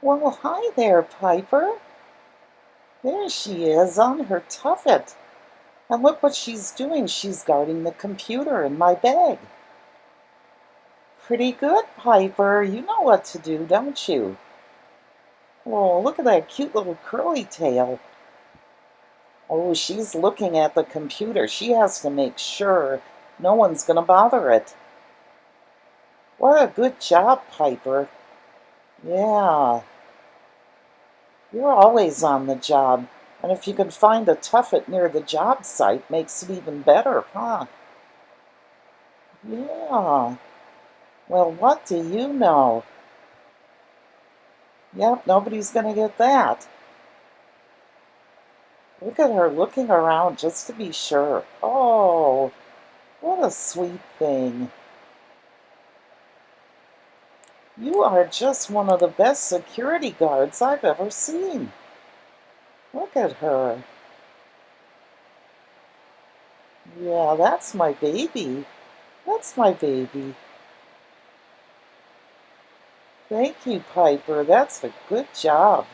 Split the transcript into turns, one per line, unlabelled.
Well, hi there, Piper. There she is on her Tuffet. And look what she's doing. She's guarding the computer in my bag. Pretty good, Piper. You know what to do, don't you? Oh, look at that cute little curly tail. Oh, she's looking at the computer. She has to make sure no one's going to bother it. What a good job, Piper. Yeah, you're always on the job. And if you can find a Tuffet near the job site, makes it even better, huh? Yeah. Well, what do you know? Yep, nobody's going to get that. Look at her looking around just to be sure. Oh, what a sweet thing. You are just one of the best security guards I've ever seen. Look at her. Yeah, that's my baby. That's my baby. Thank you, Piper. That's a good job.